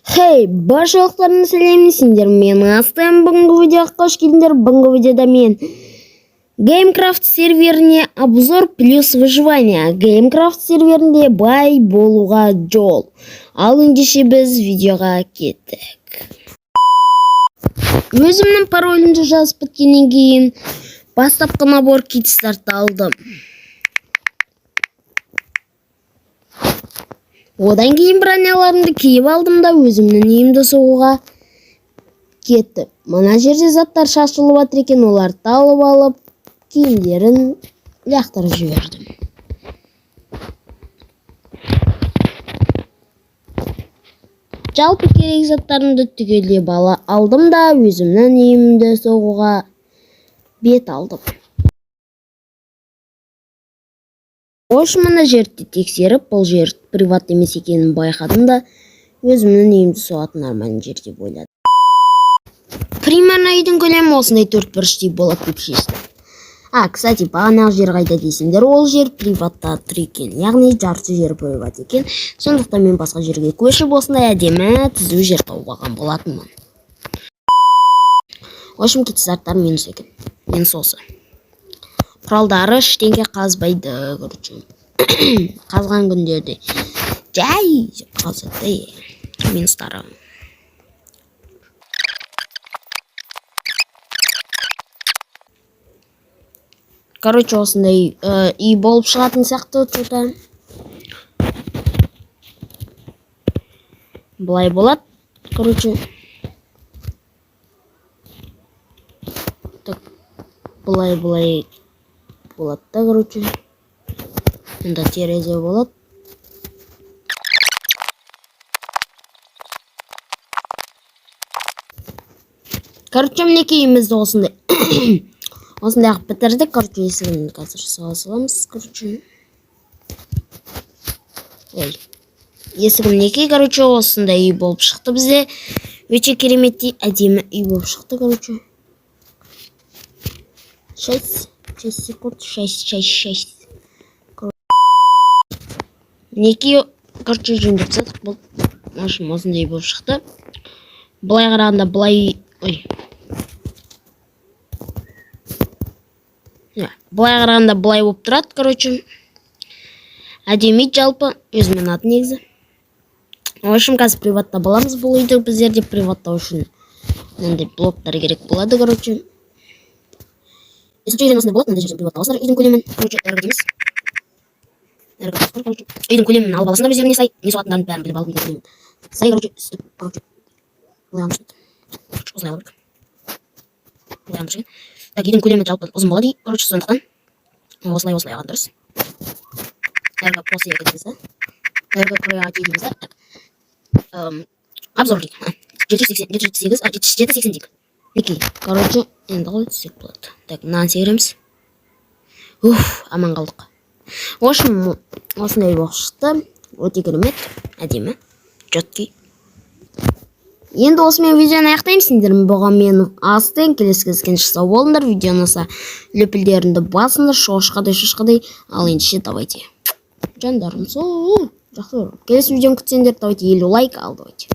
Хей, баршалықтарына сәлемдесіңдер. Мен Астан. Бүгінгі видеоға қош келдіңдер. Бүгінгі видеода мен Gamecraft серверіне обзор плюс выживание. Gamecraft серверінде бай болуға жол. Ал ендеше біз видеоға кеттік. Өзімнің паролімді жазып біткеннен кейін бастапқы набор кит-стартты алдым. Одан кейін броняларымды киіп алдым да өзімнің үйімді соғуға кеттім. Мына жерде заттар шашылып жатыр екен, оларды алып алып, киімдерін лақтырып жібердім. Жалпы керек заттарымды түгелдеп алдым да өзімнің үйімді соғуға бет алдым. Мына жерді тексеріп, бұл жер приват емес екенін байқадым да өзімнің үйімді соғатын нормальный жер деп ойладым. Примерно үйдің көлемі осындай 4 бұрыштей болады деп шештім. Кстати, бағанағы жер қайда дейсіңдер, ол жер приватта тұр екен, яғни жарты жер приват екен. Сондықтан мен басқа жерге көшіп осындай әдемі түзу жер тауып алған болатынмын. Кит-старттар минус екен. Минус осы. Құралдары ештеңке қазбайды, көріп. Қазған күндерде жай қазады минустары. Осындай үй болып шығатын сияқты тұта. Бұлай болады, Бұлай болады да, Мұнда терезе болады. Мінекей үйімізді осындай ақ бітірдік. Есігін қазір саламыз. Есігін мінекей, осындай үй болып шықты бізде. Өте кереметтей әдемі үй болып шықты, 6 секунд, 6. Мінекей, жөндеп тастадық. Бұл машина осындай болып шықты. Бұлай қарағанда бұлай болып тұрады, әдемі жалпы, өзімен аты негізі. Қазір приватта боламыз, бұл үйді біздерде приватта үшін мынандай блоктар керек болады, Есінші үйден осындай болады, мынандай жерден приватта аласыңдар үйдің көлемін, үйдің көлемін алып аласыңдар өздеріне сай, не соғатындарын бәрін біліп алып үйдің көлемін. Сай, үстіп, осылай алып. Үйдің көлемі жалпы ұзын болады, сондықтан осылай алған дұрыс. Обзор дейік. 780 дейік. Енді ғой түсек болады. Мынаны сегіреміз. Аман қалдық. Осындай болып шықты. Өте керемет, әдемі, жөткей. Енді осымен видеоны аяқтаймын. Бұған мен Астан. Келесі кездескенше сау болыңдар. Видеоны ұнаса лөпілдеріңді басыңдар, шошқадай. Ал ендеше давайте. Жандарым, жақсы. Келесі видеоны күтсеңдер, давайте 50 лайк ал, давайте.